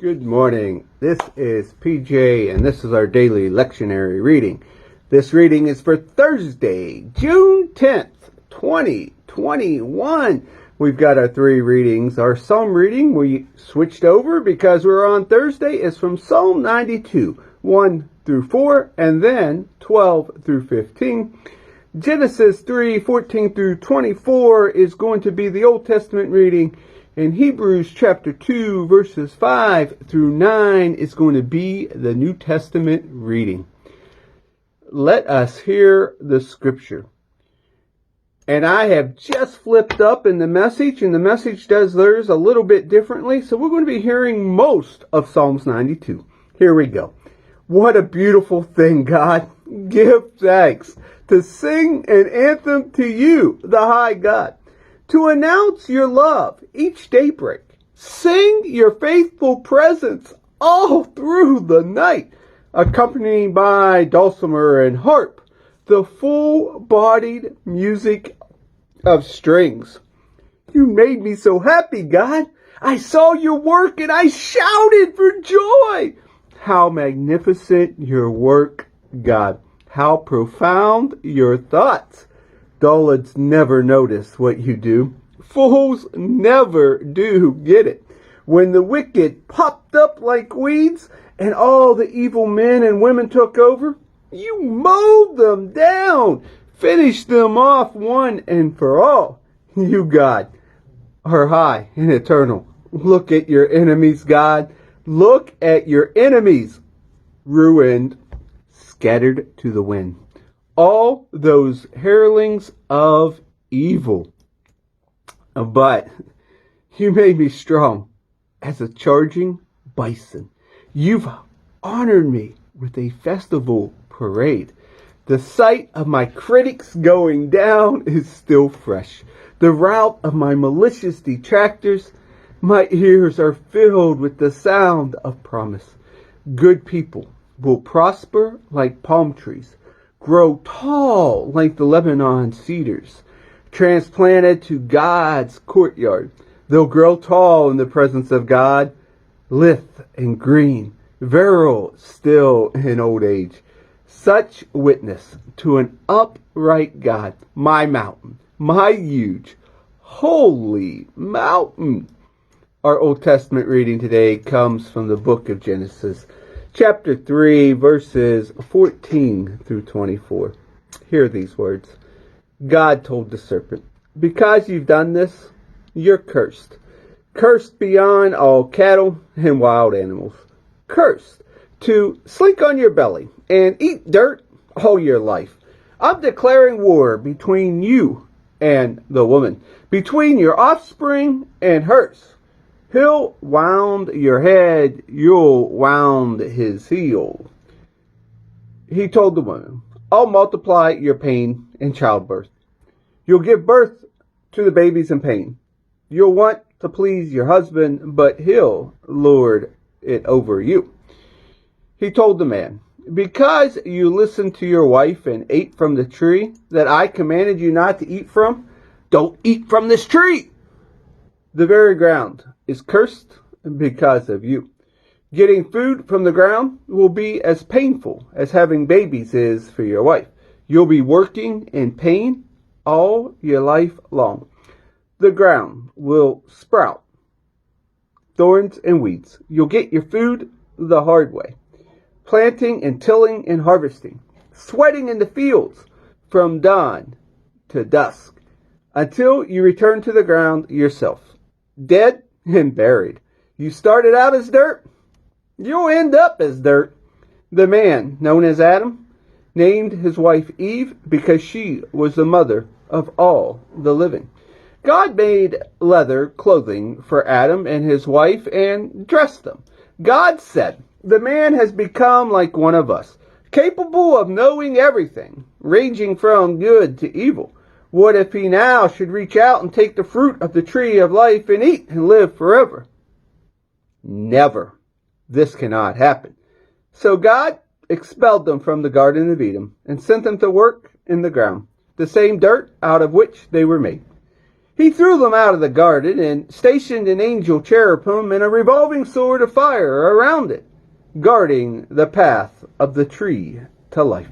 Good morning. This is PJ, and this is our daily lectionary reading. This reading is for Thursday, June 10th, 2021. We've got our three readings. Our psalm reading, we switched over because we're on Thursday, is from Psalm 92, 1 through 4, and then 12 through 15. Genesis 3, 14 through 24 is going to be the Old Testament reading. And Hebrews chapter 2, verses 5 through 9 is going to be the New Testament reading. Let us hear the scripture. And I have just flipped up in the message, and the message does theirs a little bit differently. So we're going to be hearing most of Psalms 92. Here we go. What a beautiful thing, God. Give thanks to sing an anthem to you, the high God. To announce your love each daybreak. Sing your faithful presence all through the night, accompanied by dulcimer and harp, the full-bodied music of strings. You made me so happy, God. I saw your work and I shouted for joy. How magnificent your work, God. How profound your thoughts. Dullards never notice what you do. Fools never do get it. When the wicked popped up like weeds and all the evil men and women took over, you mowed them down, finished them off one and for all. You, God, are high and eternal. Look at your enemies, God. Look at your enemies, ruined, scattered to the wind. All those hirelings of evil. But you made me strong as a charging bison. You've honored me with a festival parade. The sight of my critics going down is still fresh. The rout of my malicious detractors, my ears are filled with the sound of promise. Good people will prosper like palm trees, grow tall like the Lebanon cedars, transplanted to God's courtyard. They'll grow tall in the presence of God, lithe and green, virile still in old age. Such witness to an upright God, my mountain, my huge, holy mountain. Our Old Testament reading today comes from the book of Genesis, chapter 3, verses 14 through 24. Hear these words. God told the serpent, because you've done this, you're cursed. Cursed beyond all cattle and wild animals. Cursed to slink on your belly and eat dirt all your life. I'm declaring war between you and the woman, between your offspring and hers. He'll wound your head, you'll wound his heel. He told the woman, I'll multiply your pain in childbirth. You'll give birth to the babies in pain. You'll want to please your husband, but he'll lord it over you. He told the man, because you listened to your wife and ate from the tree that I commanded you not to eat from, don't eat from this tree. The very ground is cursed because of you. Getting food from the ground will be as painful as having babies is for your wife. You'll be working in pain all your life long. The ground will sprout thorns and weeds. You'll get your food the hard way. Planting and tilling and harvesting. Sweating in the fields from dawn to dusk. Until you return to the ground yourself. Dead and buried. You started out as dirt. You'll end up as dirt. The man, known as Adam, named his wife Eve because she was the mother of all the living. God made leather clothing for Adam and his wife and dressed them. God said, the man has become like one of us, capable of knowing everything, ranging from good to evil. What if he now should reach out and take the fruit of the tree of life and eat and live forever? Never. This cannot happen. So God expelled them from the Garden of Eden and sent them to work in the ground, the same dirt out of which they were made. He threw them out of the garden and stationed an angel cherubim and a revolving sword of fire around it, guarding the path of the tree to life.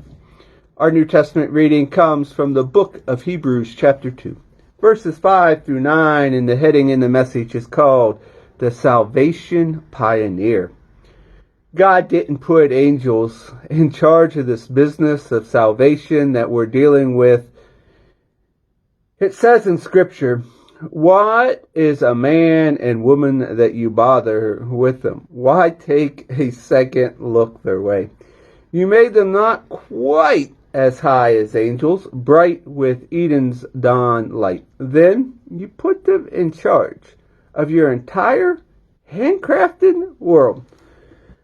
Our New Testament reading comes from the book of Hebrews chapter 2, verses 5 through 9, and the heading in the message is called The Salvation Pioneer. God didn't put angels in charge of this business of salvation that we're dealing with. It says in Scripture, "What is a man and woman that you bother with them? Why take a second look their way? You made them not quite as high as angels, bright with Eden's dawn light. Then you put them in charge of your entire handcrafted world."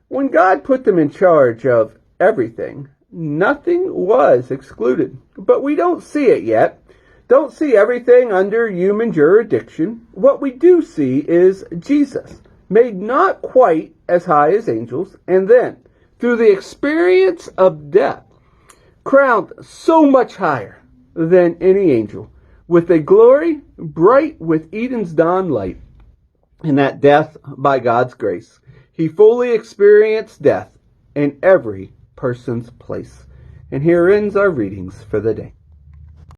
When God put them in charge of everything, nothing was excluded. But we don't see it yet. Don't see everything under human jurisdiction. What we do see is Jesus, made not quite as high as angels, and then, through the experience of death, crowned so much higher than any angel, with a glory bright with Eden's dawn light. In that death, by God's grace, he fully experienced death in every person's place. And here ends our readings for the day.